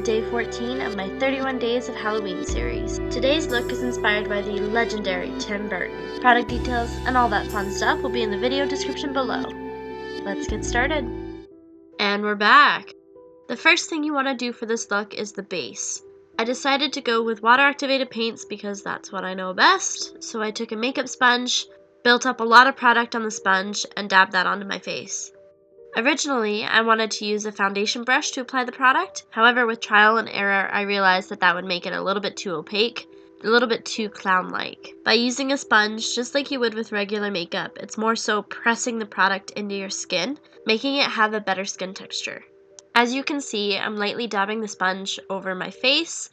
day 14 of my 31 Days of Halloween series. Today's look is inspired by the legendary Tim Burton. Product details and all that fun stuff will be in the video description below. Let's get started. And we're back! The first thing you want to do for this look is the base. I decided to go with water activated paints because that's what I know best, so I took a makeup sponge, built up a lot of product on the sponge, and dabbed that onto my face. Originally, I wanted to use a foundation brush to apply the product. However, with trial and error, I realized that would make it a little bit too opaque, a little bit too clown-like. By using a sponge, just like you would with regular makeup, it's more so pressing the product into your skin, making it have a better skin texture. As you can see, I'm lightly dabbing the sponge over my face.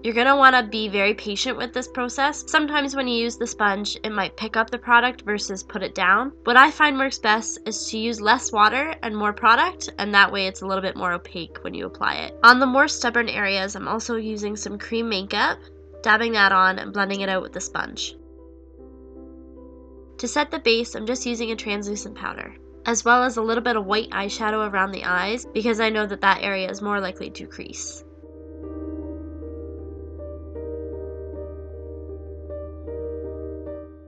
You're going to want to be very patient with this process. Sometimes when you use the sponge, it might pick up the product versus put it down. What I find works best is to use less water and more product, and that way it's a little bit more opaque when you apply it. On the more stubborn areas, I'm also using some cream makeup, dabbing that on and blending it out with the sponge. To set the base, I'm just using a translucent powder, as well as a little bit of white eyeshadow around the eyes because I know that area is more likely to crease.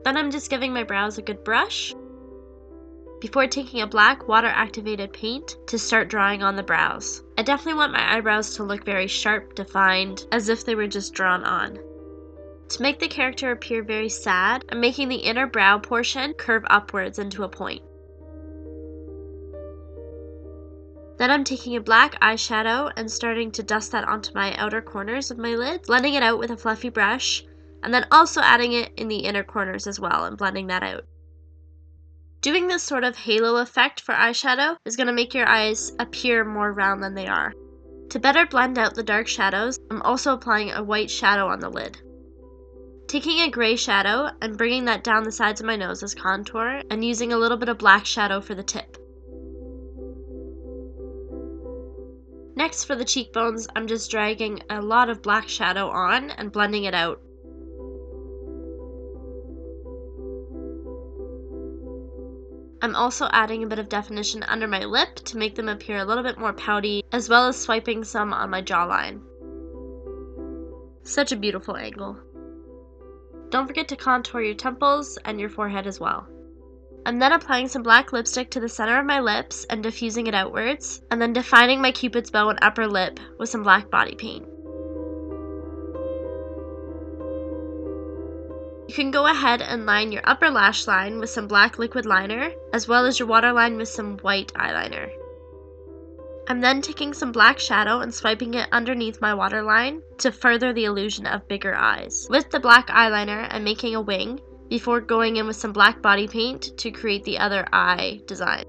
Then I'm just giving my brows a good brush before taking a black water activated paint to start drawing on the brows. I definitely want my eyebrows to look very sharp, defined, as if they were just drawn on. To make the character appear very sad, I'm making the inner brow portion curve upwards into a point. Then I'm taking a black eyeshadow and starting to dust that onto my outer corners of my lid, blending it out with a fluffy brush, and then also adding it in the inner corners as well and blending that out. Doing this sort of halo effect for eyeshadow is going to make your eyes appear more round than they are. To better blend out the dark shadows, I'm also applying a white shadow on the lid. Taking a gray shadow and bringing that down the sides of my nose as contour and using a little bit of black shadow for the tip. Next, for the cheekbones, I'm just dragging a lot of black shadow on and blending it out. I'm also adding a bit of definition under my lip to make them appear a little bit more pouty, as well as swiping some on my jawline. Such a beautiful angle. Don't forget to contour your temples and your forehead as well. I'm then applying some black lipstick to the center of my lips and diffusing it outwards, and then defining my cupid's bow and upper lip with some black body paint. You can go ahead and line your upper lash line with some black liquid liner, as well as your waterline with some white eyeliner. I'm then taking some black shadow and swiping it underneath my waterline to further the illusion of bigger eyes. With the black eyeliner, I'm making a wing before going in with some black body paint to create the other eye design.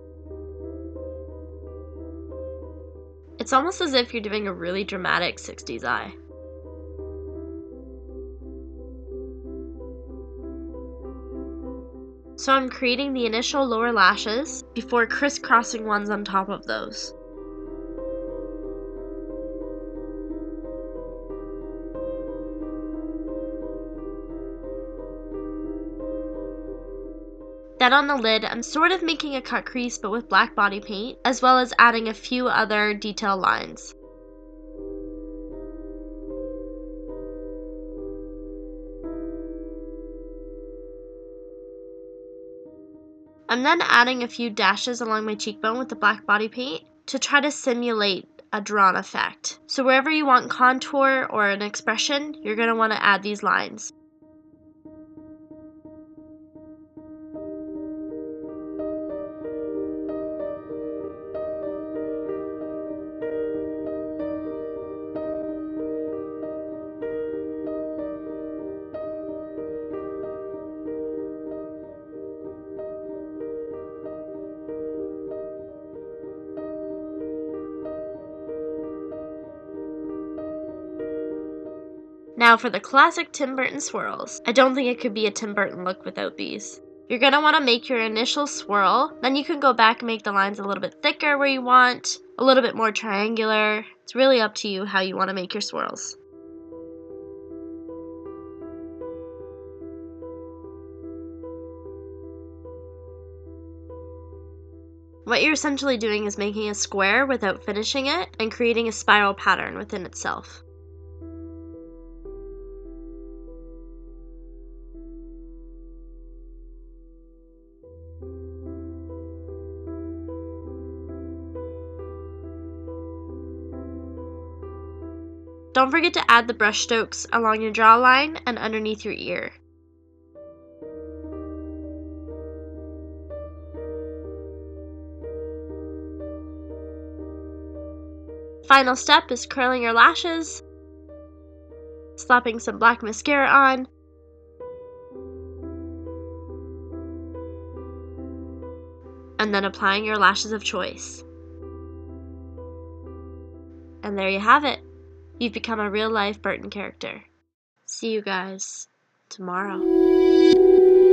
It's almost as if you're doing a really dramatic 60s eye. So I'm creating the initial lower lashes before crisscrossing ones on top of those. Then on the lid, I'm sort of making a cut crease but with black body paint, as well as adding a few other detail lines. I'm then adding a few dashes along my cheekbone with the black body paint to try to simulate a drawn effect. So wherever you want contour or an expression, you're going to want to add these lines. Now for the classic Tim Burton swirls. I don't think it could be a Tim Burton look without these. You're going to want to make your initial swirl, then you can go back and make the lines a little bit thicker where you want, a little bit more triangular. It's really up to you how you want to make your swirls. What you're essentially doing is making a square without finishing it and creating a spiral pattern within itself. Don't forget to add the brush strokes along your jawline and underneath your ear. Final step is curling your lashes, slapping some black mascara on, and then applying your lashes of choice. And there you have it. You've become a real-life Burton character. See you guys tomorrow.